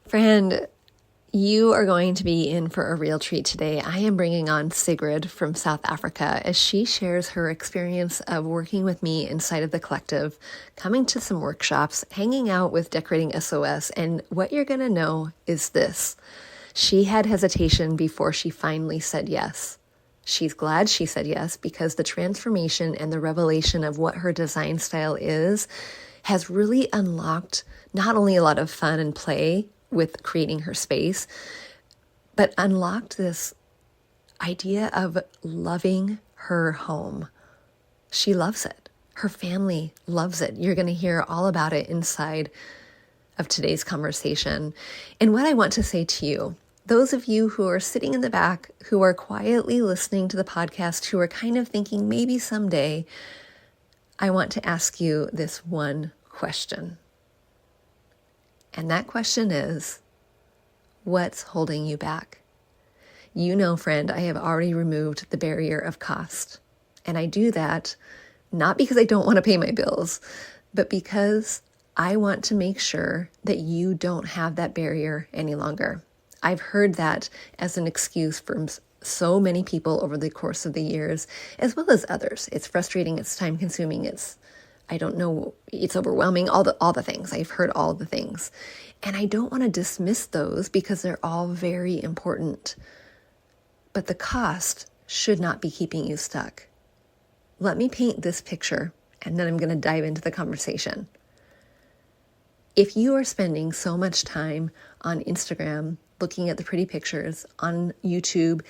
Friend, you are going to be in for a real treat today. I am bringing on Sigrid from South Africa as she shares her experience of working with me inside of the collective, coming to some workshops, hanging out with Decorating SOS, and what you're going to know is this. She had hesitation before she finally said yes. She's glad she said yes because the transformation and the revelation of what her design style is has really unlocked not only a lot of fun and play with creating her space, but unlocked this idea of loving her home. She loves it. Her family loves it. You're going to hear all about it inside of today's conversation. And what I want to say to you, those of you who are sitting in the back, who are quietly listening to the podcast, who are kind of thinking maybe someday, I want to ask you this one question. And that question is, what's holding you back? You know, friend, I have already removed the barrier of cost. And I do that not because I don't want to pay my bills, but because I want to make sure that you don't have that barrier any longer. I've heard that as an excuse from so many people over the course of the years, as well as others. It's frustrating, it's time consuming, I don't know, it's overwhelming, all the things. I've heard all the things. And I don't want to dismiss those because they're all very important. But the cost should not be keeping you stuck. Let me paint this picture, and then I'm going to dive into the conversation. If you are spending so much time on Instagram, looking at the pretty pictures, on YouTube,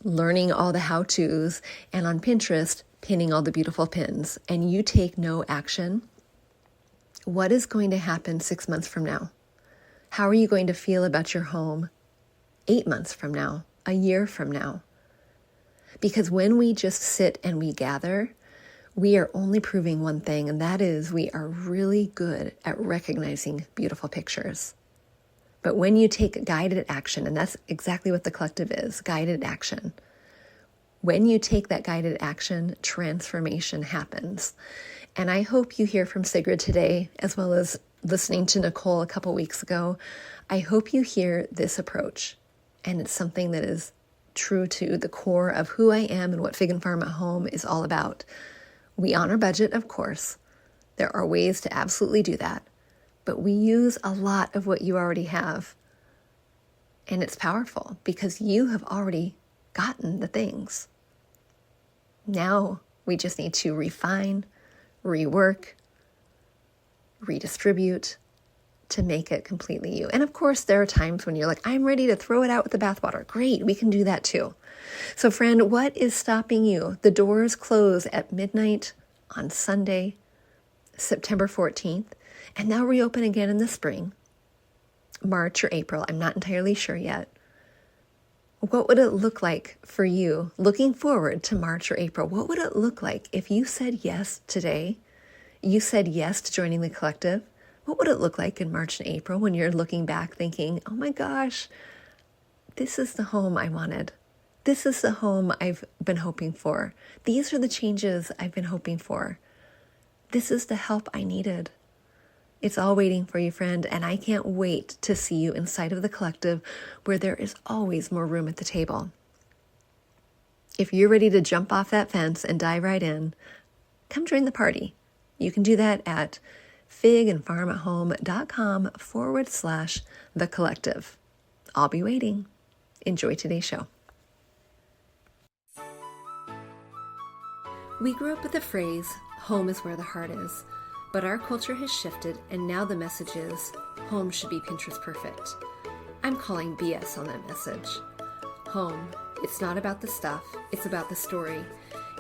learning all the how-tos, and on Pinterest, pinning all the beautiful pins, and you take no action, what is going to happen 6 months from now? How are you going to feel about your home 8 months from now, a year from now? Because when we just sit and we gather, we are only proving one thing, and that is we are really good at recognizing beautiful pictures. But when you take guided action, and that's exactly what the collective is, guided action. When you take that guided action, transformation happens. And I hope you hear from Sigrid today, as well as listening to Nicole a couple weeks ago. I hope you hear this approach. And it's something that is true to the core of who I am and what Fig and Farm at Home is all about. We honor budget, of course. There are ways to absolutely do that. But we use a lot of what you already have. And it's powerful because you have already gotten the things. Now we just need to refine, rework, redistribute to make it completely you. And of course, there are times when you're like, I'm ready to throw it out with the bathwater. Great, we can do that too. So friend, what is stopping you? The doors close at midnight on Sunday, September 14th, and they'll reopen again in the spring, March or April. I'm not entirely sure yet. What would it look like for you looking forward to March or April? What would it look like if you said yes today? You said yes to joining the collective. What would it look like in March and April when you're looking back thinking, oh my gosh, this is the home I wanted. This is the home I've been hoping for. These are the changes I've been hoping for. This is the help I needed. It's all waiting for you, friend, and I can't wait to see you inside of the collective where there is always more room at the table. If you're ready to jump off that fence and dive right in, come join the party. You can do that at figandfarmathome.com/the collective. I'll be waiting. Enjoy today's show. We grew up with the phrase, home is where the heart is. But our culture has shifted, and now the message is, home should be Pinterest perfect. I'm calling BS on that message. Home, it's not about the stuff, it's about the story.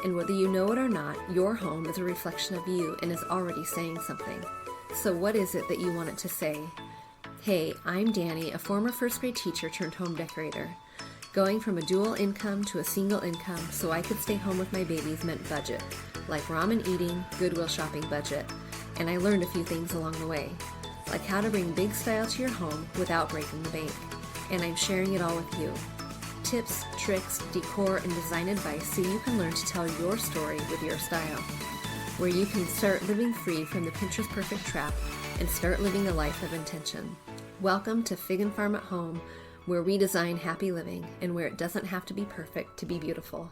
And whether you know it or not, your home is a reflection of you and is already saying something. So what is it that you want it to say? Hey, I'm Dani, a former first grade teacher turned home decorator. Going from a dual income to a single income so I could stay home with my babies meant budget, like ramen eating, Goodwill shopping budget. And I learned a few things along the way, like how to bring big style to your home without breaking the bank. And I'm sharing it all with you. Tips, tricks, decor, and design advice so you can learn to tell your story with your style. Where you can start living free from the Pinterest perfect trap and start living a life of intention. Welcome to Fig and Farm at Home, where we design happy living and where it doesn't have to be perfect to be beautiful.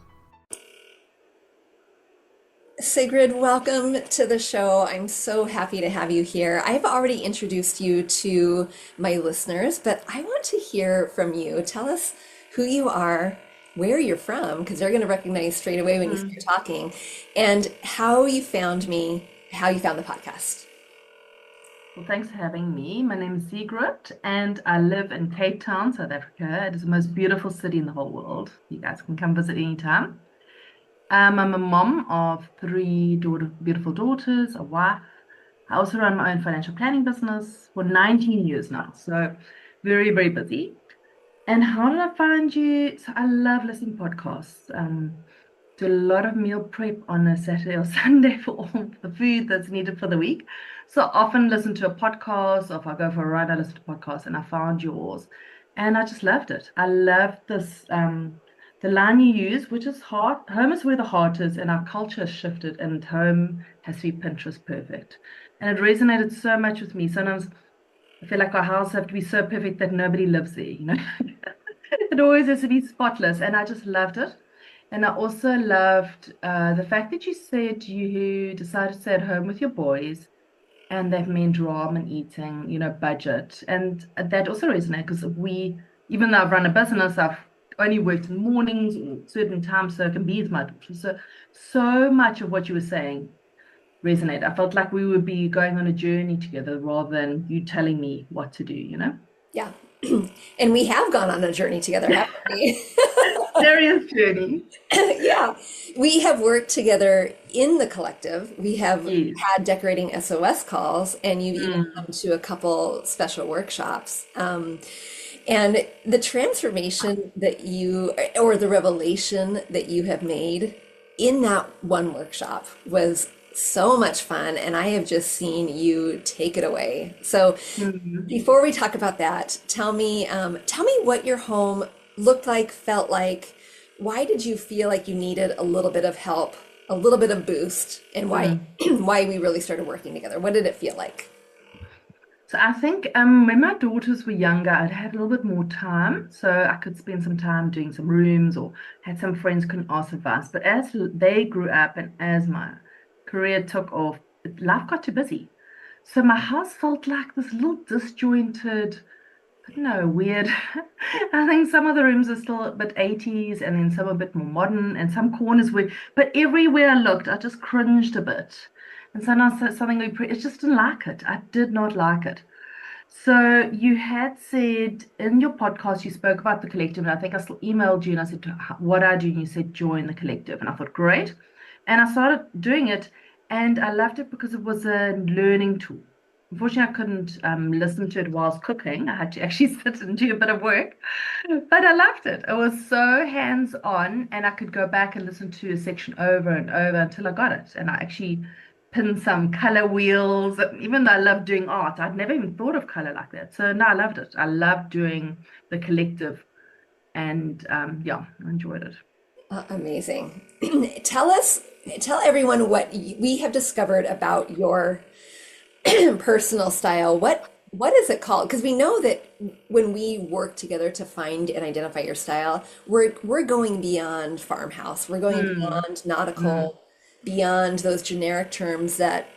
Sigrid, welcome to the show. I'm so happy to have you here. I've already introduced you to my listeners, but I want to hear from you. Tell us who you are, where you're from, because they're going to recognize straight away when you start talking, and how you found me, how you found the podcast. Well, thanks for having me. My name is Sigrid, and I live in Cape Town, South Africa. It is the most beautiful city in the whole world. You guys can come visit anytime. I'm a mom of beautiful daughters, a wife. I also run my own financial planning business for 19 years now, so very, very busy. And how did I find you? So I love listening to podcasts. Do a lot of meal prep on a Saturday or Sunday for all the food that's needed for the week. So I often listen to a podcast, or if I go for a run, I listen to podcasts, and I found yours, and I just loved it. I loved this, the line you use, which is heart. Home is where the heart is, and our culture has shifted, and home has to be Pinterest perfect. And it resonated so much with me. Sometimes I feel like our house have to be so perfect that nobody lives there. It always has to be spotless, and I just loved it. And I also loved the fact that you said you decided to stay at home with your boys, and that meant ramen eating, budget. And that also resonated because even though I've run a business, I've only worked in mornings or certain times, so it can be with my daughter. So much of what you were saying resonated. I felt like we would be going on a journey together rather than you telling me what to do? Yeah. And we have gone on a journey together, haven't we? Serious journey. Yeah. We have worked together in the collective. We have Yes. had decorating SOS calls, and you've even come Mm, to a couple special workshops. And the transformation that or the revelation that you have made in that one workshop was so much fun. And I have just seen you take it away. So mm. before we talk about that, tell me what your home looked like, felt like. Why did you feel like you needed a little bit of help, a little bit of boost, and why Mm. why we really started working together? What did it feel like? So I think when my daughters were younger, I'd had a little bit more time, so I could spend some time doing some rooms or had some friends couldn't ask advice. But as they grew up and as my career took off, life got too busy. So my house felt like this little disjointed, I don't know, weird. I think some of the rooms are still a bit 80s and then some a bit more modern and some corners were, but everywhere I looked, I just cringed a bit. And sometimes something I just didn't like it. I did not like it. So you had said in your podcast, you spoke about the collective, and I think I still emailed you and I said, what I do? And you said, join the collective. And I thought, great. And I started doing it, and I loved it because it was a learning tool. Unfortunately, I couldn't listen to it whilst cooking. I had to actually sit and do a bit of work, but I loved it. It was so hands-on, and I could go back and listen to a section over and over until I got it. And I actually pinned some color wheels. Even though I love doing art, I'd never even thought of color like that. So no, I loved it. I loved doing the collective, and yeah, I enjoyed it. Amazing. Tell us, tell everyone what we have discovered about your personal style. What is it called? Because we know that when we work together to find and identify your style, we're going beyond farmhouse. We're going Mm, beyond mm, nautical, beyond those generic terms that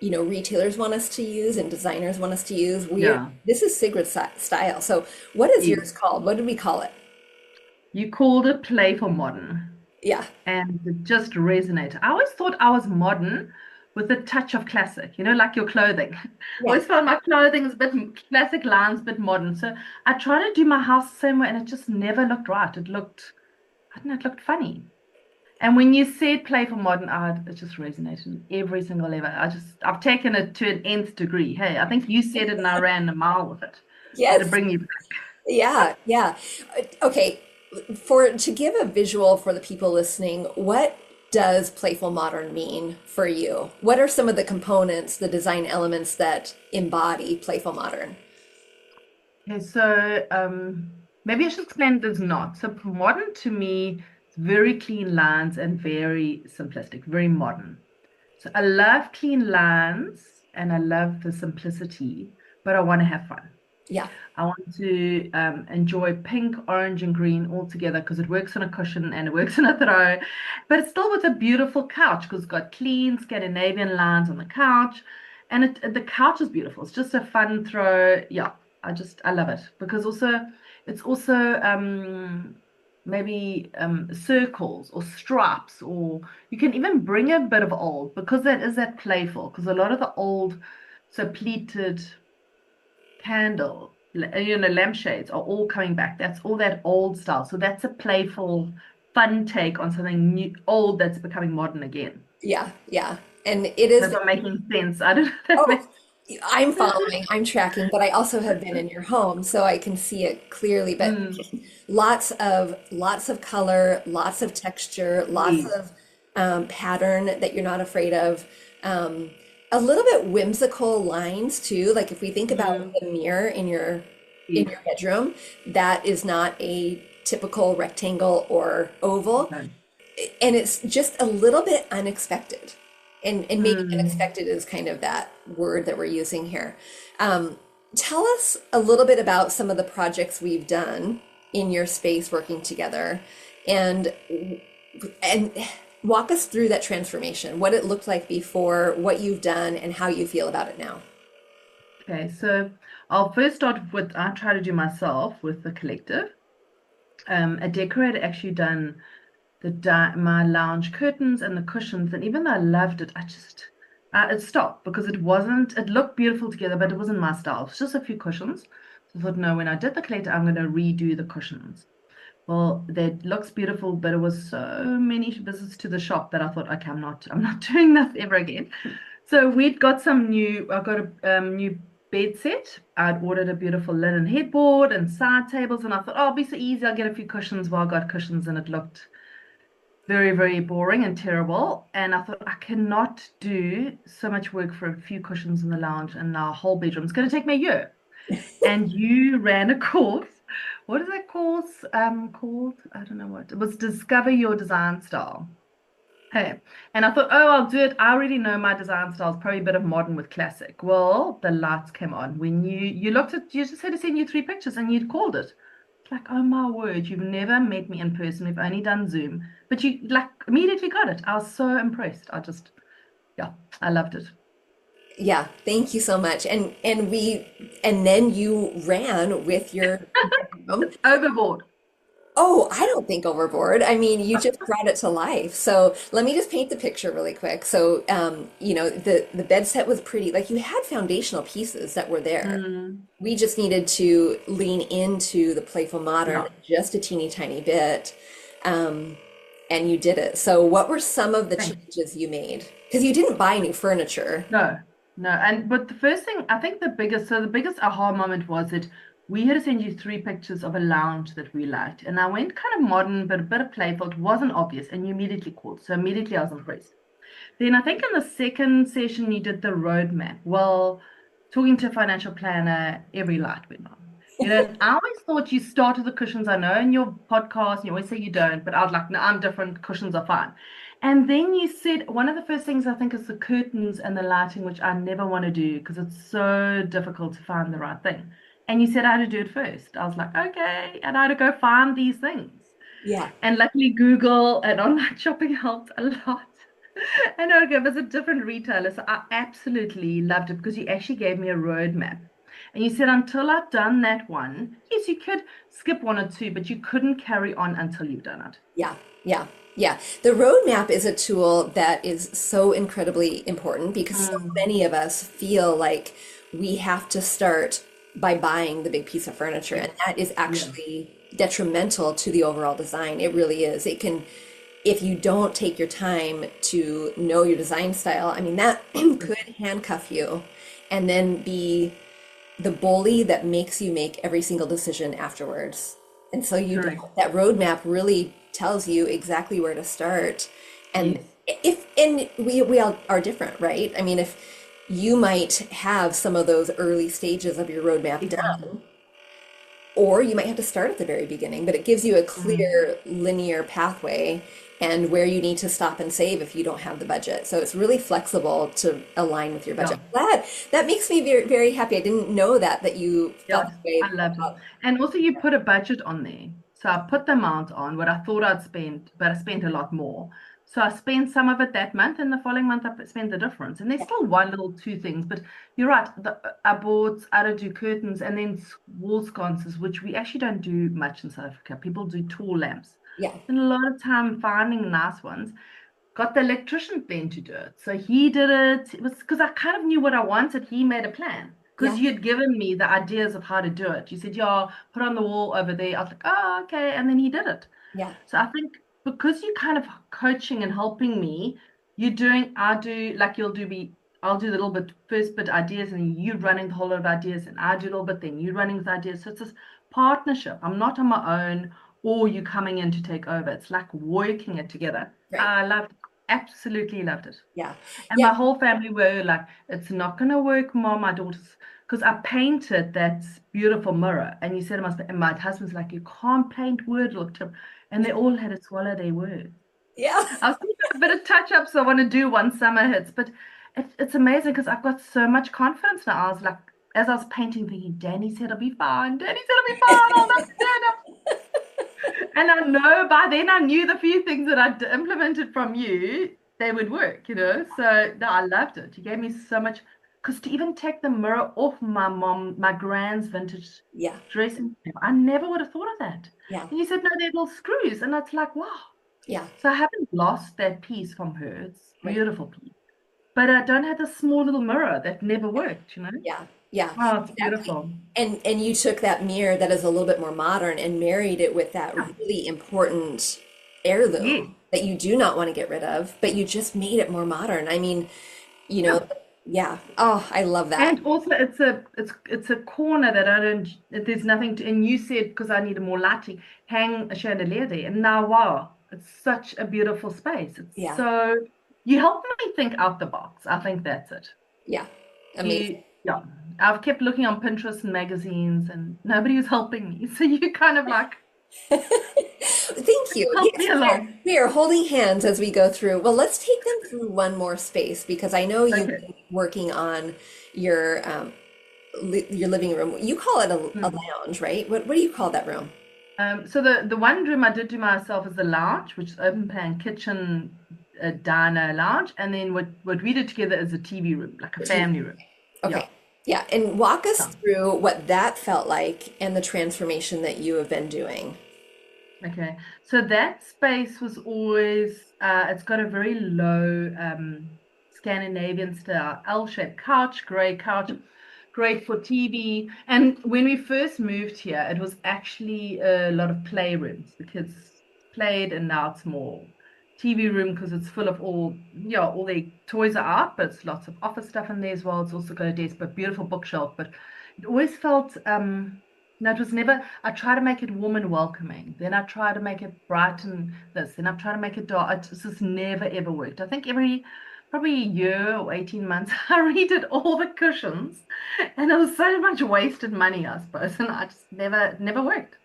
retailers want us to use and designers want us to use. yeah. This is Sigrid style. So what is yours Yes. called? What did we call it? You called it playful modern, Yeah. and it just resonated. I always thought I was modern with a touch of classic, like your clothing. I Yeah. always felt my clothing is a bit classic lines, bit modern. So I try to do my house the same way, and it just never looked right. I don't know, it looked funny. And when you said playful modern art, it just resonated in every single level. I've taken it to an nth degree. Hey, I think you said it and I ran a mile with it. Had to Yes. bring you back. Yeah. Yeah. Okay. To give a visual for the people listening, what does playful modern mean for you? What are some of the components, the design elements that embody playful modern? Okay, so maybe I should explain it as not. So modern to me is very clean lines and very simplistic, very modern. So I love clean lines and I love the simplicity, but I want to have fun. Yeah. I want to enjoy pink, orange, and green all together because it works on a cushion and it works on a throw, but it's still with a beautiful couch because it's got clean Scandinavian lines on the couch, and the couch is beautiful. It's just a fun throw. Yeah, I love it because it's also maybe circles or stripes, or you can even bring a bit of old because that is that playful because a lot of the old so pleated lampshades are all coming back. That's all that old style. So that's a playful, fun take on something new, old that's becoming modern again. Yeah. Yeah. And it is If I'm making sense. I don't know if that Oh, makes I'm following, I'm tracking, but I also have been in your home, so I can see it clearly. But mm, lots of color, lots of texture, lots yes. of pattern that you're not afraid of. Um, a little bit whimsical lines too. Like if we think about Mm, the mirror in yes. your bedroom, that is not a typical rectangle or oval, Okay. and it's just a little bit unexpected. And maybe Mm. unexpected is kind of that word that we're using here. Um, Tell us a little bit about some of the projects we've done in your space working together, and and walk us through that transformation, what it looked like before, what you've done, and how you feel about it now. Okay, so I'll first start with I try to do myself with the collective. A decorator actually done my lounge curtains and the cushions, and even though I loved it, it stopped because it wasn't. It looked beautiful together, but it wasn't my style. It's just a few cushions. So I thought, no, when I did the collector, I'm going to redo the cushions. Well, that looks beautiful, but it was so many visits to the shop that I thought, okay, I'm not doing this ever again. So we'd got I got a new bed set. I'd ordered a beautiful linen headboard and side tables, and I thought, oh, it'll be so easy. I'll get a few cushions. Well, I got cushions, and it looked very, very boring and terrible. And I thought, I cannot do so much work for a few cushions in the lounge and our whole bedroom. It's going to take me a year. And you ran a course. What is that course called? I don't know what. It was Discover Your Design Style. Hey, and I thought, oh, I'll do it. I already know my design style is probably a bit of modern with classic. Well, the lights came on when you looked at you just had to send you three pictures and you'd called it. It's like, oh my word, you've never met me in person. We've only done Zoom, but you like immediately got it. I was so impressed. Yeah, I loved it. Yeah, thank you so much. And then you ran with your bedroom. Overboard. Oh, I don't think overboard. I mean, you just brought it to life. So let me just paint the picture really quick. So, the bed set was pretty, like you had foundational pieces that were there. Mm, We just needed to lean into the playful modern yeah. just a teeny tiny bit. Um, and you did it. So what were some of the Thanks. changes you made? Because you didn't buy new furniture. No, no. And but the first thing, I think the biggest aha moment was that we had to send you three pictures of a lounge that we liked. And I went kind of modern, but a bit of playful. It wasn't obvious. And you immediately called. So immediately I was impressed. Then I think in the second session you did the roadmap. Well, talking to a financial planner, every light went on. And I always thought you started the cushions. I know in your podcast, and you always say you don't, but I was like, no, I'm different. Cushions are fine. And then you said one of the first things I think is the curtains and the lighting, which I never want to do because it's so difficult to find the right thing. And you said I had to do it first. I was like, okay. And I had to go find these things. Yeah. And luckily, Google and online shopping helped a lot. And okay, it was a different retailer. So I absolutely loved it because you actually gave me a roadmap. And you said until I've done that one, yes, you could skip one or two, but you couldn't carry on until you've done it. Yeah, yeah, yeah. The roadmap is a tool that is so incredibly important because so Mm, many of us feel like we have to start by buying the big piece of furniture, yes. and that is Yeah. actually detrimental to the overall design. It really is. It can, if you don't take your time to know your design style, I mean, that Yes. could handcuff you and then be the bully that makes you make every single decision afterwards. And so you Correct. don't. That roadmap really tells you exactly where to start. And Yes. if and we all are different, right? I mean, if you might have some of those early stages of your roadmap Exactly. done, or you might have to start at the very beginning, but it gives you a Mm. clear linear pathway and where you need to stop and save if you don't have the budget. So it's really flexible to align with your budget. Yeah. That makes me very, very happy. I didn't know that you felt Yeah, that way I loved it. about. And also you put a budget on there. So I put the amount on what I thought I'd spend, but I spent a lot more. So I spent some of it that month, and the following month I spent the difference. And there's Yeah, still one little two things, but you're right. I bought I don't do curtains and then wall sconces, which we actually don't do much in South Africa. People do tall lamps. yeah, Spend a lot of time finding nice ones. Got the electrician then to do it. So he did it. It was because I kind of knew what I wanted. He made a plan because yeah, you'd given me the ideas of how to do it. You said, yeah, put on the wall over there. I was like, oh, okay. And then he did it. yeah, So I think because you're kind of coaching and helping me, I do, like you'll do me, I'll do the little bit, first bit ideas, and you running the whole lot of ideas, and I do a little bit, then you running with ideas. So it's this partnership. I'm not on my own, or you coming in to take over. It's like working it together. right. I loved, absolutely loved it. Yeah, And yeah, my whole family were like, it's not going to work, Mom. My daughter's, because I painted that beautiful mirror. And you said, and my husband's like, you can't paint word, look to, and they all had to swallow their words. yeah, I was thinking of a bit of touch ups I want to do once summer hits, but it's amazing because I've got so much confidence now. I was like, as I was painting, thinking, Danny said it'll be fine. Danny said it'll be fine. I'll not stand. And I know by then I knew the few things that I'd implemented from you, they would work, you know. So no, I loved it. You gave me so much because to even take the mirror off my grand's vintage yeah, dressing table, I never would have thought of that. yeah, And you said, no, they're little screws. And it's like, wow. yeah, So I haven't lost that piece from her. It's a right. beautiful piece. But I don't have this small little mirror that never worked, you know? Yeah, yeah, Oh, it's exactly. beautiful. And you took that mirror that is a little bit more modern and married it with that Yeah. really important heirloom Yeah. that you do not want to get rid of, but you just made it more modern. I mean, you know, Yeah. yeah. Oh, I love that. And also it's a corner that I don't there's nothing to, and you said because I needed more lighting, hang a chandelier there. And now wow, it's such a beautiful space. It's Yeah, so you helped me think out the box. I think that's it. yeah. Amazing. You yeah. I've kept looking on Pinterest and magazines and nobody was helping me. So you kind of like Thank you. help Yes, me along. we are holding hands as we go through. Well, let's take them through one more space because I know you've Okay. been working on your li your living room. You call it a Hmm. lounge, right? What do you call that room? So the one room I did do myself is the lounge, which is open plan kitchen, diner lounge, and then what we did together is a TV room, like a The TV. family room. Yeah. Okay. Yeah, and walk us Yeah. through what that felt like and the transformation that you have been doing. Okay. So that space was always it's got a very low Scandinavian style L-shaped couch, gray couch, great for TV. And when we first moved here, it was actually a lot of playrooms. The kids played, and now it's more TV room because it's full of all their toys are out, but it's lots of office stuff in there as well. It's also got a desk, but beautiful bookshelf. But it always felt no, it was never. I try to make it warm and welcoming. Then I try to make it bright and this. Then I try to make it dark. It's just never ever worked. I think every probably a year or 18 months, I redid all the cushions, and it was so much wasted money, I suppose. And I just never worked.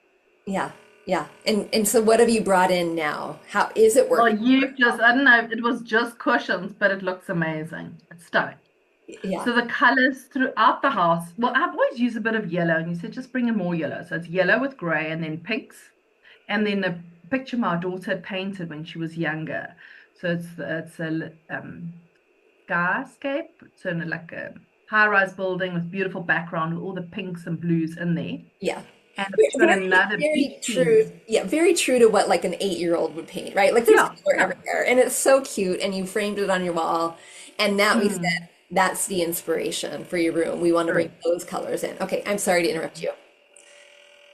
Yeah, yeah. And so what have you brought in now? How is it Well, working? you just, I don't know, it was just cushions, but it looks amazing. It's stunning. Yeah, So the colors throughout the house, well, I've always used a bit of yellow, and you said just bring in more yellow. So it's yellow with gray and then pinks. And then the picture my daughter had painted when she was younger. So it's a skyscape, so like a high-rise building with beautiful background with all the pinks and blues in there. yeah. And it's got Very, another very big true. theme. Yeah, very true to what like an 8-year-old would paint, right? Like there's Yeah, color yeah. everywhere and it's so cute and you framed it on your wall. And that we Mm, said that's the inspiration for your room. We want to bring correct. those colors in. Okay, I'm sorry to interrupt you.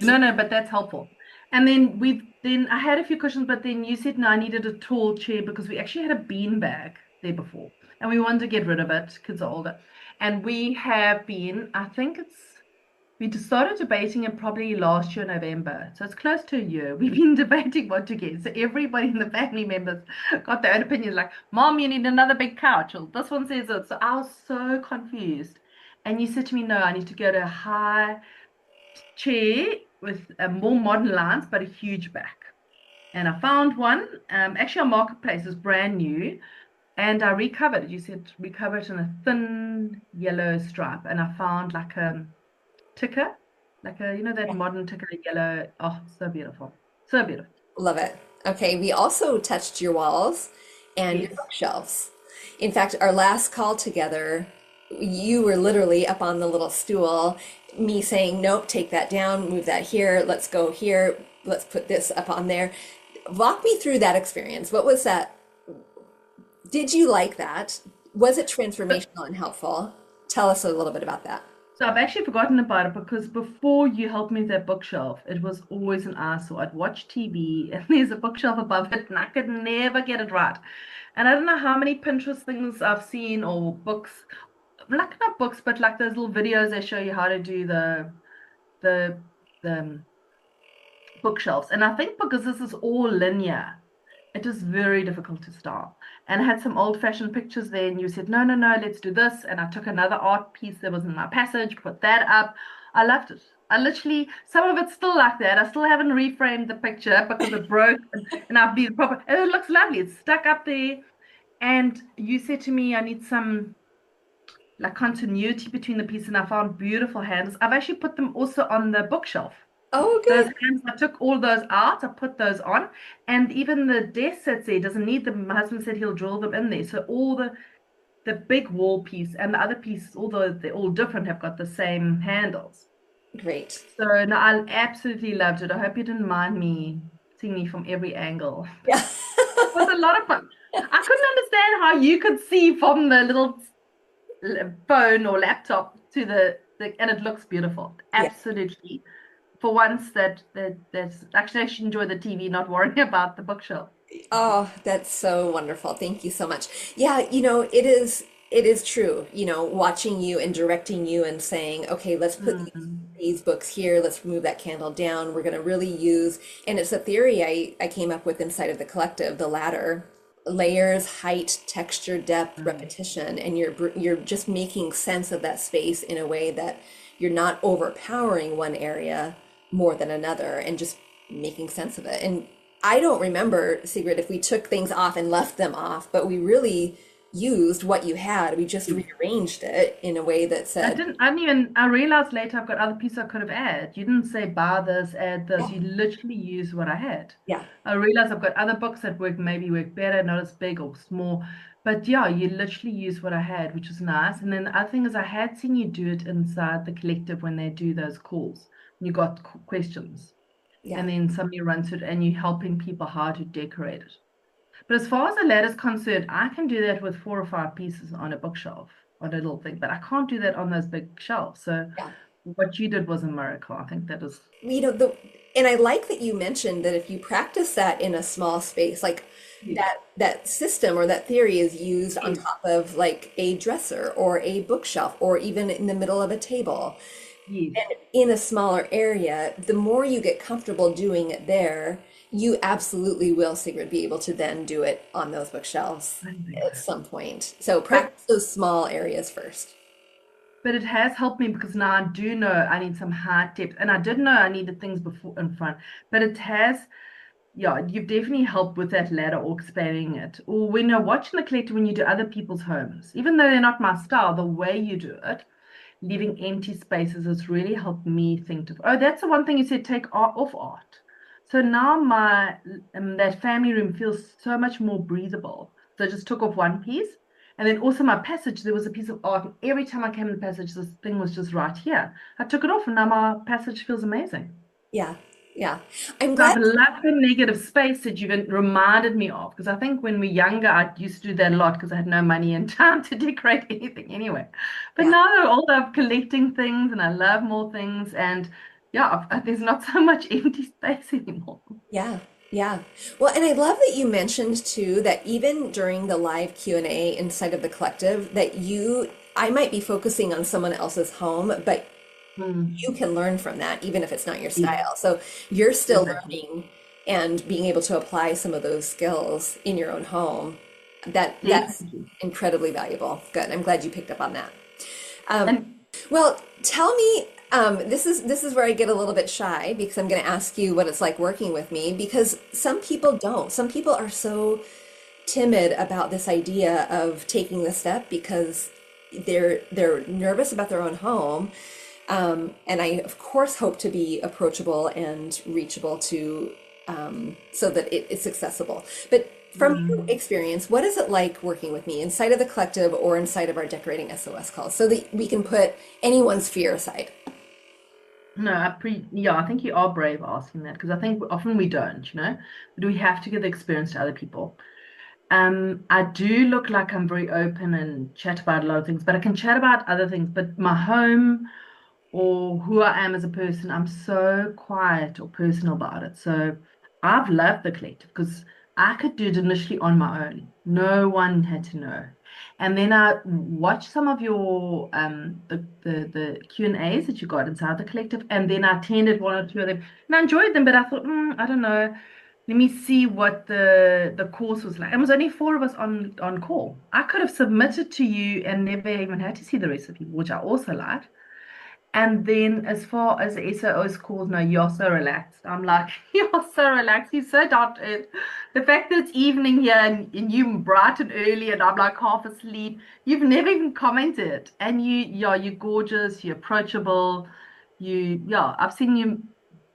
No, no, but that's helpful. And then I had a few questions, but then you said no, I needed a tall chair because we actually had a bean bag there before, and we wanted to get rid of it. Kids are older, and we have been. I think we just started debating it probably last year November, so it's close to a year. We've been debating what to get. So everybody in the family members got their own opinions. Like, Mom, you need another big couch. Or this one says it. So I was so confused. And you said to me, no, I need to go to a high chair with more modern lines, but a huge back. And I found one, actually on Marketplace, is brand new. And I recovered it. You said recover it in a thin yellow stripe. And I found like a ticker, like a, that modern ticker yellow. Oh, so beautiful. So beautiful. Love it. Okay, we also touched your walls and your Yes. bookshelves. In fact, our last call together, you were literally up on the little stool, me saying, nope, take that down, move that here, let's go here, let's put this up on there. Walk me through that experience. What was that? Did you like that? Was it transformational and helpful? Tell us a little bit about that. So I've actually forgotten about it because before you helped me with that bookshelf, it was always an eyesore. I'd watch TV and there's a bookshelf above it and I could never get it right. And I don't know how many Pinterest things I've seen or books, like not books, but like those little videos they show you how to do the the bookshelves. And I think because this is all linear, it is very difficult to start. And I had some old-fashioned pictures there, and you said, no, no, no, let's do this. And I took another art piece that was in my passage, put that up. I loved it. I literally, some of it's still like that. I still haven't reframed the picture because it broke and I've been proper. And it looks lovely. It's stuck up there. And you said to me, I need some like continuity between the pieces, and I found beautiful hands. I've actually put them also on the bookshelf. Oh, Those good. hands, I took all those out, I put those on, and even the desk that's there doesn't need them. My husband said he'll drill them in there. So all the big wall piece and the other pieces, although they're all different, have got the same handles. Great. So no, I absolutely loved it. I hope you didn't mind me seeing me from every angle. Yeah. It was a lot of fun. I couldn't understand how you could see from the little phone or laptop to the and it looks beautiful. Yeah. Absolutely. For once that's actually I should enjoy the TV, not worrying about the bookshelf. Oh, that's so wonderful. Thank you so much. Yeah, it is true, watching you and directing you and saying, okay, let's put Mm. these books here, let's move that candle down. We're going to really use, and it's a theory I came up with inside of the collective, the ladder, layers, height, texture, depth, Mm. repetition, and you're just making sense of that space in a way that you're not overpowering one area more than another and just making sense of it. And I don't remember, Sigrid, if we took things off and left them off, but we really used what you had. We just Yes. rearranged it in a way that said, I realized later I've got other pieces I could have added. You didn't say buy this, add this. yeah, You literally use what I had. yeah, I realized I've got other books that maybe work better, not as big or small. But yeah, you literally use what I had, which is nice. And then the other thing is I had seen you do it inside the collective when they do those calls. You got questions. yeah, And then somebody runs it and you're helping people how to decorate it. But as far as the ladder is concerned, I can do that with 4 or 5 pieces on a bookshelf, on a little thing, but I can't do that on those big shelves. So yeah. what you did was a miracle. I think that is, You know, the and I like that you mentioned that if you practice that in a small space, like yes, that system or that theory is used on yes, top of like a dresser or a bookshelf or even in the middle of a table yes. in a smaller area, the more you get comfortable doing it there, you absolutely will, Sigrid, be able to then do it on those bookshelves I think at so. some point. So But practice those small areas first. but it has helped me because now I do know I need some high depth, and I did know I needed things before in front. But it has, yeah, you've definitely helped with that ladder or explaining it. Or when you're watching the collector, when you do other people's homes, even though they're not my style, the way you do it, leaving empty spaces has really helped me think of, oh, that's the one thing you said, take art off art. So now my that family room feels so much more breathable. So I just took off one piece. And then also my passage, there was a piece of art. And every time I came in the passage, this thing was just right here. I took it off and now my passage feels amazing. Yeah, yeah. I'm So I've glad. loved the negative space that you've reminded me of because I think when we're younger, I used to do that a lot because I had no money and time to decorate anything anyway. But Yeah. now that I'm older, I'm collecting things and I love more things. And yeah, there's not so much empty space anymore. Yeah, yeah. Well, and I love that you mentioned too that even during the live Q&A inside of the collective, that I might be focusing on someone else's home, but Hmm. you can learn from that, even if it's not your Yes, style. So you're still exactly. learning and being able to apply some of those skills in your own home. That's Definitely. incredibly valuable. Good. I'm glad you picked up on that. Um, And well, tell me, This is where I get a little bit shy because I'm going to ask you what it's like working with me because some people don't. Some people are so timid about this idea of taking the step because they're nervous about their own home. And I, of course, hope to be approachable and reachable to so that it's accessible. But from your Mm. experience, what is it like working with me inside of the collective or inside of our Decorating SOS calls so that we can put anyone's fear aside? No, yeah, I think you are brave asking that because I think often we don't, but we have to give the experience to other people. I do look like I'm very open and chat about a lot of things, but I can chat about other things. But my home or who I am as a person, I'm so quiet or personal about it. So I've loved the collective because I could do it initially on my own. No one had to know. And then I watched some of your the Q&As that you got inside the collective, and then I attended one or two of them, and I enjoyed them. But I thought, I don't know. Let me see what the course was like. And it was only four of us on call. I could have submitted to you and never even had to see the rest of people, which I also liked. And then as far as the SOO is called, no, you're so relaxed. I'm like, you're so relaxed. You're so down to earth. The fact that it's evening here and you bright and early and I'm like half asleep. You've never even commented. And yeah, you're gorgeous, you're approachable. Yeah, I've seen you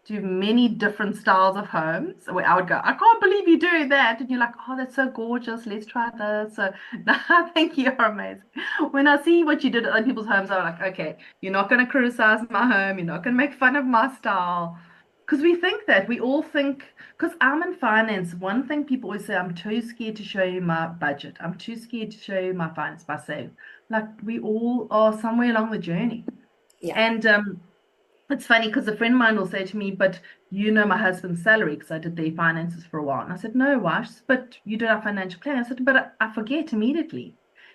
do many different styles of homes where I would go, I can't believe you're doing that. And you're like, oh, that's so gorgeous. Let's try this. So no, I think you're amazing. When I see what you did at other people's homes, I'm like, okay, you're not going to criticize my home. You're not going to make fun of my style. Because we think that. We all think, because I'm in finance, one thing people always say, I'm too scared to show you my budget. I'm too scared to show you my finance, my save. Like we all are somewhere along the journey. Yeah. And it's funny because a friend of mine will say to me, but you know my husband's salary because I did their finances for a while. And I said, no, why? She said, but you did our financial plan. I said, but I forget immediately.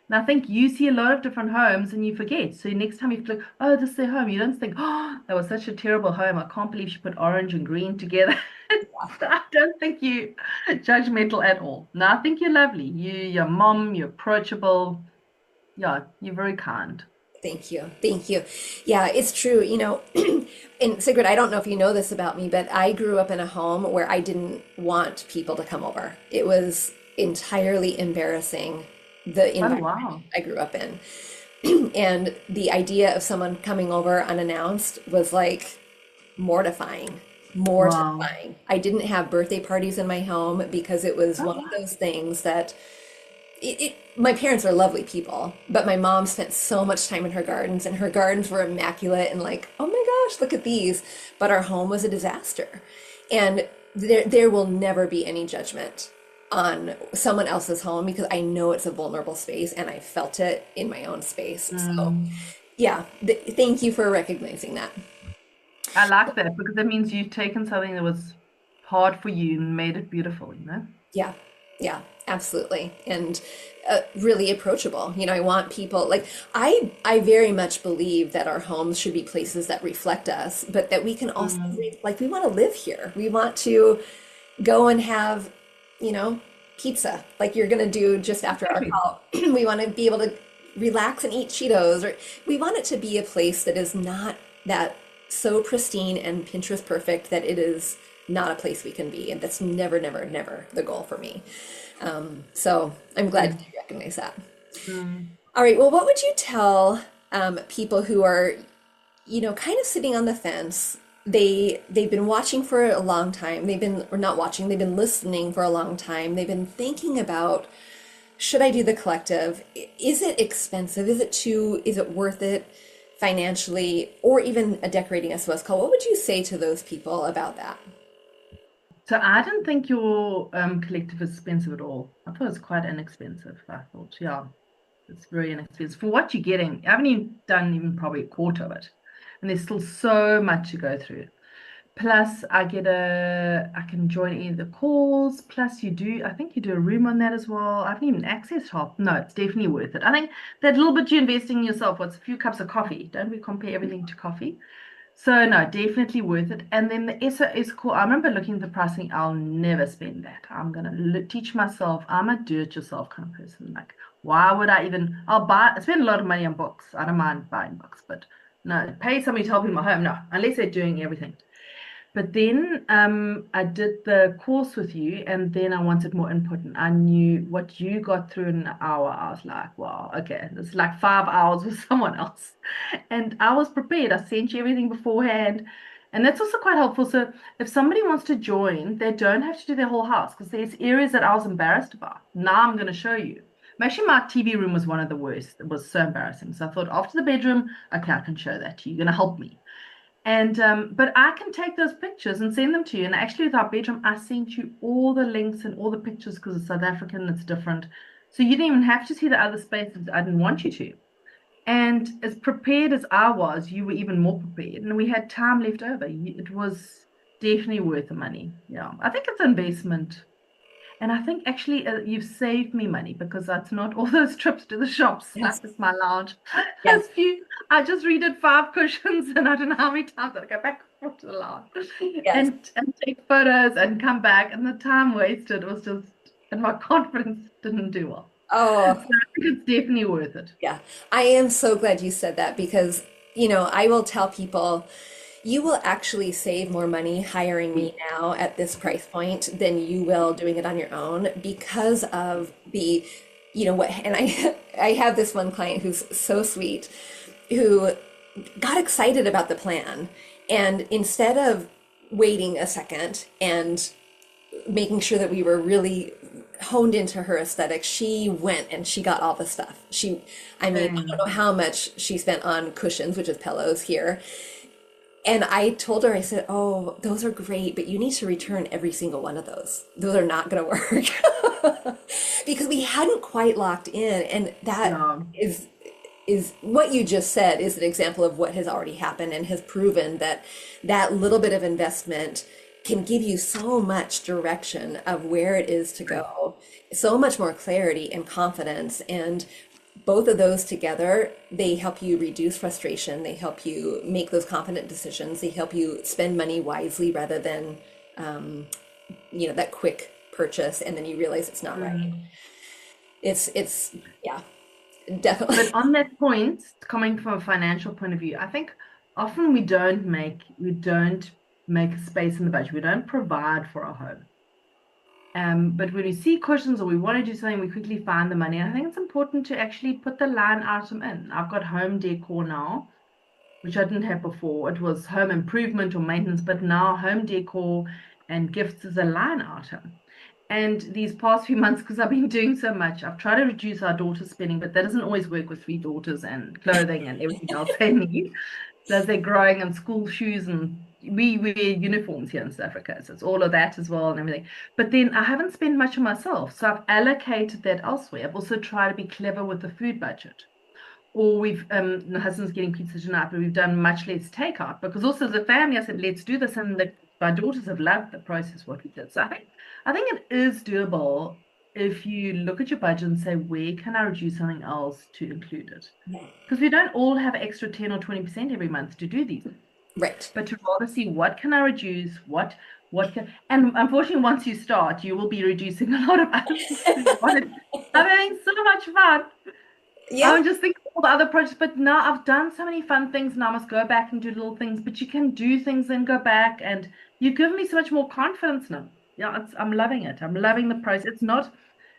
And I think you see a lot of different homes and you forget. So next time you click, oh, this is their home, you don't think, oh, that was such a terrible home. I can't believe she put orange and green together. I don't think you judgmental at all. No, I think you're lovely. Your mom, you're approachable. Yeah, you're very kind. Thank you. Thank you. Yeah, it's true. And Sigrid, I don't know if you know this about me, but I grew up in a home where I didn't want people to come over. It was entirely embarrassing, the Oh, environment wow. I grew up in. And the idea of someone coming over unannounced was like mortifying, Wow. mortifying. I didn't have birthday parties in my home because it was one of Oh, those things that my parents are lovely people, but my mom spent so much time in her gardens, and her gardens were immaculate and like, oh my gosh, look at these. But our home was a disaster. And there will never be any judgment on someone else's home because I know it's a vulnerable space and I felt it in my own space. So, mm. yeah, thank you for recognizing that. I like that because that means you've taken something that was hard for you and made it beautiful. Yeah, yeah, absolutely. And really approachable. I want people like I very much believe that our homes should be places that reflect us, but that we can also Mm. like we want to live here. We want to go and have, you know, pizza like you're gonna do just after our Exactly. call. We want to be able to relax and eat Cheetos, or we want it to be a place that is not that so pristine and Pinterest perfect that it is not a place we can be. And that's never, never, never the goal for me. So I'm glad Mm. you recognize that. Mm. All right. Well, what would you tell people who are, kind of sitting on the fence? They've been watching for a long time. They've been, or not watching, they've been listening for a long time. They've been thinking about, should I do the collective? Is it expensive? Is it worth it financially, or even a decorating SOS call? What would you say to those people about that? So I didn't think your collective is expensive at all. I thought it was quite inexpensive. I thought, yeah, it's very inexpensive for what you're getting. I haven't even done even probably a quarter of it, and there's still so much to go through. Plus, I can join any of the calls. Plus, I think you do a room on that as well. I haven't even accessed half. No, it's definitely worth it. I think that little bit you're investing in yourself, what's a few cups of coffee? Don't we compare everything to coffee? So no, definitely worth it. And then the SOS call, I remember looking at the pricing, I'll never spend that. I'm gonna teach myself. I'm a do-it-yourself kind of person. Like, why would I spend a lot of money on books. I don't mind buying books, but No, pay somebody to help in my home. No, unless they're doing everything. But then I did the course with you, and then I wanted more input, and I knew what you got through in an hour. I was like, wow, okay, it's like 5 hours with someone else. And I was prepared. I sent you everything beforehand. And that's also quite helpful. So if somebody wants to join, they don't have to do their whole house because there's areas that I was embarrassed about. Now I'm going to show you. Actually, my TV room was one of the worst. It was so embarrassing. So I thought after the bedroom, okay, I can show that to you. You're going to help me. And but I can take those pictures and send them to you. And actually, with our bedroom, I sent you all the links and all the pictures because it's South African, it's different. So you didn't even have to see the other spaces. I didn't want you to. And as prepared as I was, you were even more prepared. And we had time left over. It was definitely worth the money. Yeah, I think it's an investment. And I think actually you've saved me money because that's not all those trips to the shops, Yes. like with my lounge. Yes. Those few, I just redid 5 cushions and I don't know how many times I go back and forth to the lounge Yes. and take photos and come back. And the time wasted was just, and my confidence didn't do well. So I Oh, think it's definitely worth it. yeah. I am so glad you said that because, I will tell people you will actually save more money hiring me now at this price point than you will doing it on your own because of the, what, and I have this one client who's so sweet who got excited about the plan. And instead of waiting a second and making sure that we were really honed into her aesthetic, she went and she got all the stuff. I mean, I don't know Same. how much she spent on cushions, which is pillows here. And I told her, I said, "Oh, those are great, but you need to return every single one of those. Those are not going to work." Because we hadn't quite locked in. And that Yeah. is what you just said is an example of what has already happened and has proven that that little bit of investment can give you so much direction of where it is to Right. go, so much more clarity and confidence. And both of those together, they help you reduce frustration. They help you make those confident decisions. They help you spend money wisely rather than, that quick purchase and then you realize it's not right. Mm. Yeah, definitely. But on that point, coming from a financial point of view, I think often we don't make a space in the budget. We don't provide for our home. But when we see cushions or we want to do something, we quickly find the money. And I think it's important to actually put the line item in. I've got home decor now, which I didn't have before. It was home improvement or maintenance, but now home decor and gifts is a line item. And these past few months, because I've been doing so much, I've tried to reduce our daughter's spending, but that doesn't always work with 3 daughters and clothing and everything else they need. So as they're growing and school shoes and we wear uniforms here in South Africa. So it's all of that as well and everything. But then I haven't spent much on myself. So I've allocated that elsewhere. I've also tried to be clever with the food budget. Or my husband's getting pizza tonight, but we've done much less takeout because also as a family, I said, let's do this. And my daughters have loved the process, what we did. So I think it is doable if you look at your budget and say, where can I reduce something else to include it? Because we don't all have extra 10 or 20% every month to do these, Right. but to rather see what can I reduce, what can, and unfortunately, once you start, you will be reducing a lot of other things. I'm having so much fun. Yeah. I'm just thinking of all the other projects, but now I've done so many fun things. Now I must go back and do little things, but you can do things and go back, and you give me so much more confidence now. Yeah, I'm loving it. I'm loving the process. It's not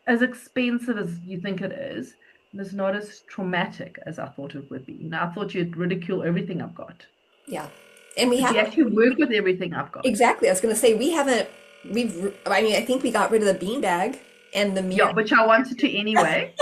as expensive as you think it is, and it's not as traumatic as I thought it would be. I thought you'd ridicule everything I've got, Yeah. And we but you haven't, actually work with everything I've got. exactly. I was going to say, I mean, I think we got rid of the beanbag and the Yeah, mirror, which I wanted to anyway.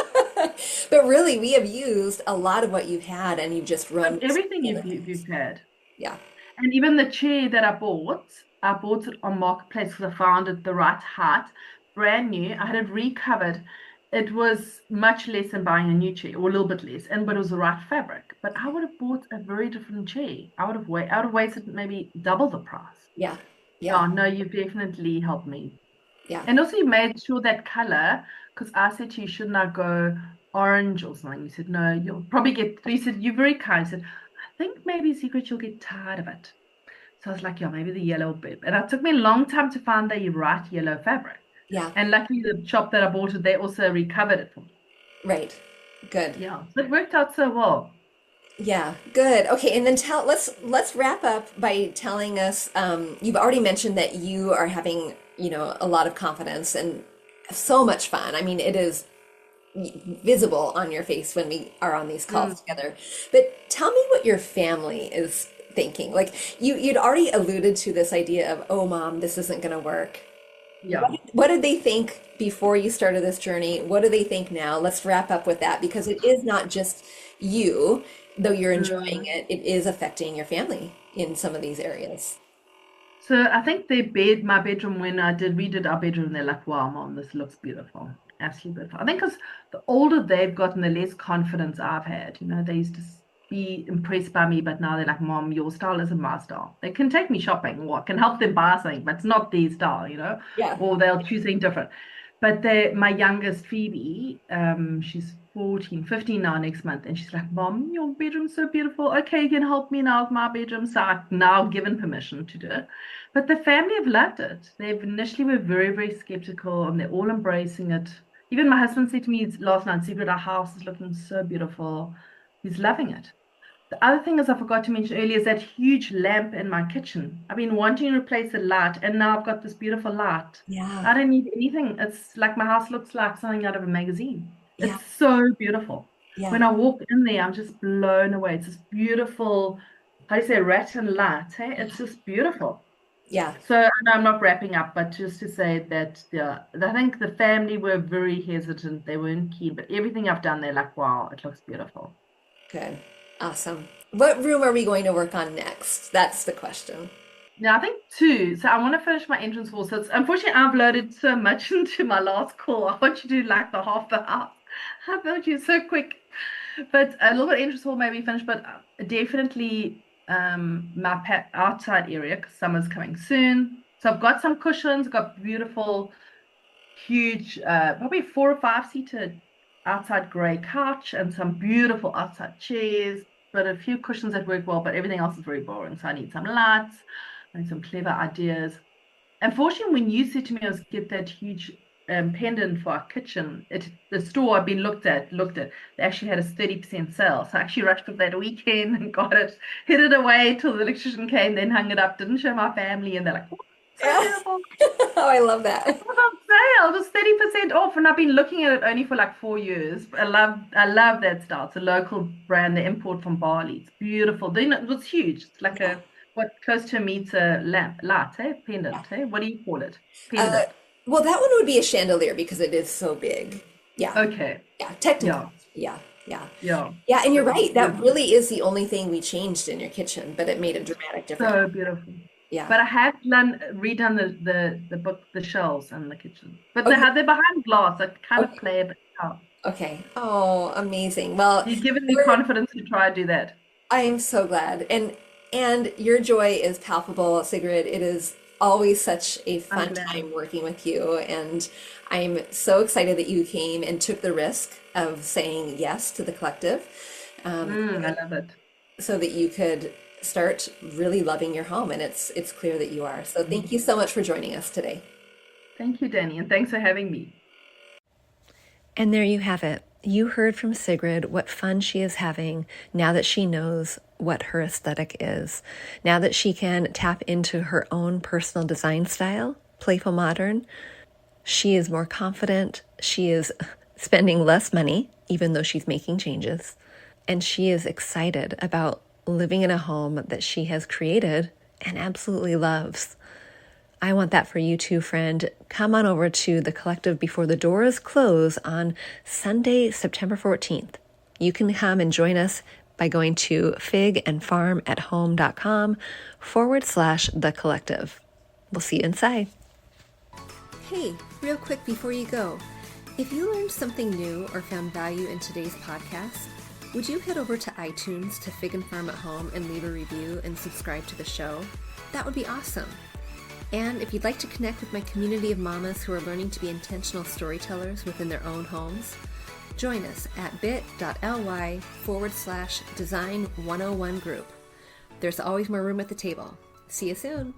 but really we have used a lot of what you've had and you've just run. Everything you've had. Yeah. And even the chair that I bought it on Marketplace because I found it the right height, brand new. I had it recovered. It was much less than buying a new chair, or a little bit less, but it was the right fabric. But I would have bought a very different chair. I would have wasted maybe double the price. Yeah. Yeah. Yeah, no, you've definitely helped me. Yeah. And also you made sure that color, because I said to you, shouldn't I go orange or something? You said, no, you'll probably you said, you're very kind. You said, I think maybe secret you'll get tired of it. So I was like, yeah, maybe the yellow bit. And it took me a long time to find the right yellow fabric. Yeah. And luckily the shop that I bought it, they also recovered it for me. Right. Good. Yeah. So it worked out so well. Yeah, good. Okay, and then let's wrap up by telling us, you've already mentioned that you are having, a lot of confidence and so much fun. I mean, it is visible on your face when we are on these calls Mm, together. But tell me what your family is thinking. Like you'd already alluded to this idea of, oh, mom, this isn't going to work. yeah. What did they think before you started this journey? What do they think now? Let's wrap up with that because it is not just you, though you're enjoying Mm. it, it is affecting your family in some of these areas. So I think my bedroom, when I did redid our bedroom, they're like, wow, mom, this looks beautiful. Absolutely beautiful. I think because the older they've gotten, the less confidence I've had. They used to be impressed by me, but now they're like, mom, your style isn't my style. They can take me shopping or I can help them buy something, but it's not their style, Yeah. or they'll choose something different. But my youngest Phoebe, she's 14, 15 now next month, and she's like, Mom, your bedroom's so beautiful. Okay, you can help me now with my bedroom. So I've now given permission to do it. But the family have loved it. They've initially were very, very skeptical and they're all embracing it. Even my husband said to me last night, Secret, our house is looking so beautiful. He's loving it. The other thing is I forgot to mention earlier is that huge lamp in my kitchen. I've been wanting to replace the light, and now I've got this beautiful light. Yeah. I don't need anything. It's like my house looks like something out of a magazine. Yeah. It's so beautiful. Yeah. When I walk in there, I'm just blown away. It's this beautiful, how do you say, rattan light. Hey? It's just beautiful. Yeah. So I know I'm not wrapping up, but just to say that yeah, I think the family were very hesitant. They weren't keen, but everything I've done, they're like, wow, it looks beautiful. Good. Awesome. What room are we going to work on next? That's the question. Now, I think two. So I want to finish my entrance wall. So unfortunately, I've loaded so much into my last call. I want you to do like the half the house. I thought you so quick. But a little bit entrance wall maybe finished, but definitely my outside area because summer's coming soon. So I've got some cushions, got beautiful huge, probably 4 or 5 seater outside grey couch and some beautiful outside chairs, but a few cushions that work well, but everything else is very boring. So I need some lights, I need some clever ideas. Unfortunately, when you said to me I was get that huge pendant for our kitchen, the store I've been looked at, they actually had a 30% sale. So I actually rushed up that weekend and got it, hid it away till the electrician came, then hung it up, didn't show my family, and they're like, oh, so Yeah. beautiful. Oh, I love It that. was on sale. It was 30% off, and I've been looking at it only for like 4 years. I love that style. It's a local brand, they import from Bali. It's beautiful. Then it was huge. It's like Yeah. close to a meter lamp, light, Yeah. pendant, What do you call it? Uh, Pendant. well, that one would be a chandelier because it is so big. Yeah. Okay. Yeah. Technically. Yeah. Yeah. Yeah. Yeah. Yeah. And you're But right. That beautiful. really is the only thing we changed in your kitchen, but it made a dramatic difference. So beautiful. Yeah. But I have redone the shelves in the kitchen. But Okay. they're behind glass. I kind of Okay. play a bit. Yeah. Okay. Oh, amazing. Well, You've given me we're confidence to try and do that. I am so glad. And your joy is palpable, Sigrid. It is always such a I'm fun glad. time working with you, and I'm so excited that you came and took the risk of saying yes to the collective, um, I love it. so that you could start really loving your home, and it's clear that you are. So thank you so much for joining us today. Thank you, Danny, and thanks for having me. And there you have it. You heard from Sigrid what fun she is having now that she knows what her aesthetic is. Now that she can tap into her own personal design style, playful modern, she is more confident. She is spending less money, even though she's making changes. And she is excited about living in a home that she has created and absolutely loves. I want that for you too, friend. Come on over to the collective before the doors close on Sunday, September 14th. You can come and join us by going to figandfarmathome.com/the collective. We'll see you inside. Hey, real quick before you go, if you learned something new or found value in today's podcast, would you head over to iTunes to Fig and Farm at Home and leave a review and subscribe to the show? That would be awesome. And if you'd like to connect with my community of mamas who are learning to be intentional storytellers within their own homes, join us at bit.ly/design101 group. There's always more room at the table. See you soon.